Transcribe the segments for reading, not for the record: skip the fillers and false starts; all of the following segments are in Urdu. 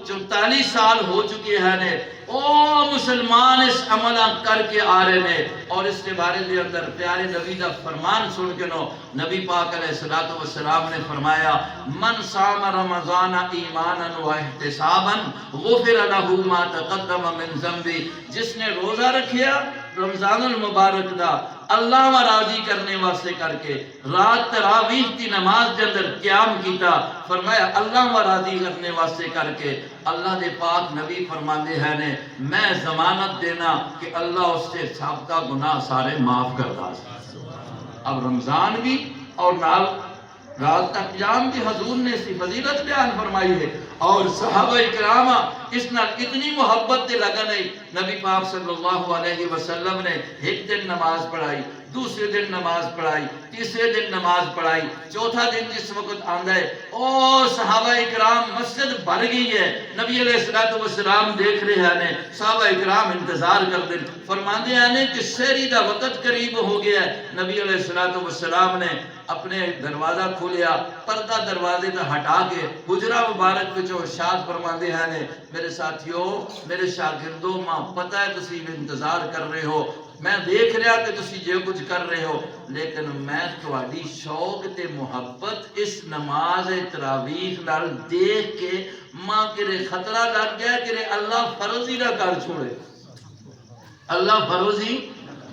44 سال ہو چکے ہیں نے او مسلمان اس عملہ کر کے آ رہے نے اور اس کے بارے دے اندر پیارے نبی دا فرمان سن کے نو نبی پاک علیہ السلام نے فرمایا من صام رمضان ایمانا و احتسابا غفر له ما تقدم من ذنبی، جس نے روزہ رکھیا رمضان المبارک دا اللہ و راضی کرنے واسطے کر کے رات تراویح کی نماز کے اندر قیام کیتا، فرمایا اللہ و راضی کرنے واسطے کر کے اللہ دے پاک نبی فرماندے ہیں نے میں ضمانت دینا کہ اللہ اس سے سابقہ گناہ سارے معاف کرتا ہے۔ اب رمضان بھی اور نال رات کا قیام بھی حضور نے اس کی فضیلت بیان فرمائی ہے اور صحابہ اکرام اس نال اتنی محبت دے لگا نہیں، نبی پاک صلی اللہ علیہ وسلم نے ایک دن نماز پڑھائی، دوسرے دن نماز پڑھائی، تیسرے دن نماز پڑھائی، چوتھا دن جس وقت آندہ ہے او صحابہ اکرام مسجد بھر گئی ہے، نبی علیہ السلام دیکھ رہے ہیں صحابہ اکرام انتظار کر دیں، فرماندے ہیں کہ سحری دا وقت قریب ہو گیا ہے، نبی علیہ السلام نے اپنے دروازہ کھولیا، پردہ دروازے تا ہٹا کے حجرہ مبارک پہ جو ارشاد فرماندے ہیں میرے ساتھیوں میرے شاگردوں ماں پتہ ہے تسی انتظار کر رہے ہو، میں دیکھ رہا کہ تسی جو کچھ کر رہے ہو، لیکن میں تواڈی شوق تے محبت اس نماز تراویح نال دیکھ کے ماں کرے خطرہ لگ گیا کہ اللہ فرض ہی نہ کر چھوڑے، اللہ فرض ہی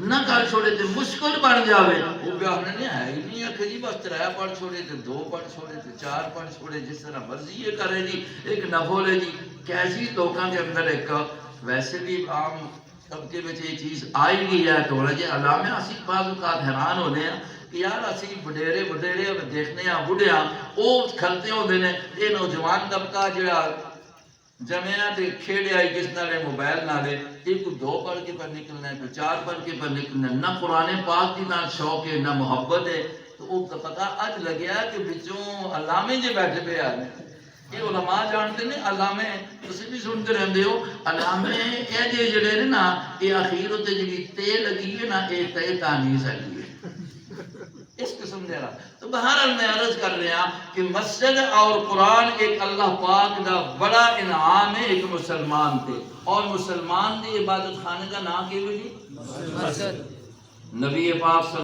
نہ کر چھوڑے تے مشکل بن جاوے۔ وہ بیاہنے نے ہے ہی نہیں ہے جی بس 3 پڑھ چھوڑے تے 2 پڑھ چھوڑے تے 4 پڑھ چھوڑے، جس طرح مرضی یہ کرے جی ایک نفل ہے جی۔ کیسی لوگوں کے اندر ایک ویسے بھی عام طبقے میں یہ چیز آئی گئی ہے تو جی علامہ اسی بعض اوقات حیران ہونے ہیں کہ یار اسی وڈیرے دیکھنے ہیں بڑھے ہیں وہ کھلتے ہوتے ہیں، یہ نوجوان طبقہ جڑا جمعہ تے کھیڑے آئی کس نالے موبائل نالے ایک 2 پڑھ کے پر نکلنا ہے، 4 پڑھ کے پر نکلنا ہے، نہ قرآن پاک کی نہ شوق ہے نہ محبت ہے، تو وہ پتہ اج لگیا کہ بچوں علامے جے بیٹھے پہ آ رہے ہیں۔ یہ علماء جانتے ہیں علامے تسی بھی سنتے رہتے ہو، علامے یہ جے جڑے نے نا یہ اخیر تے جڑی تے لگی ہے نا یہ تے تانیس لگی ہے اس قسم دے رہا۔ تو بہرحال میں عرض کر رہا کہ مسجد اور قرآن ایک اللہ پاک دا بڑا انعام ہے ایک مسلمان تے، اور مسلمان دی عبادت خانے کا نام کیا ہے جی؟ مسجد۔ نبی پاک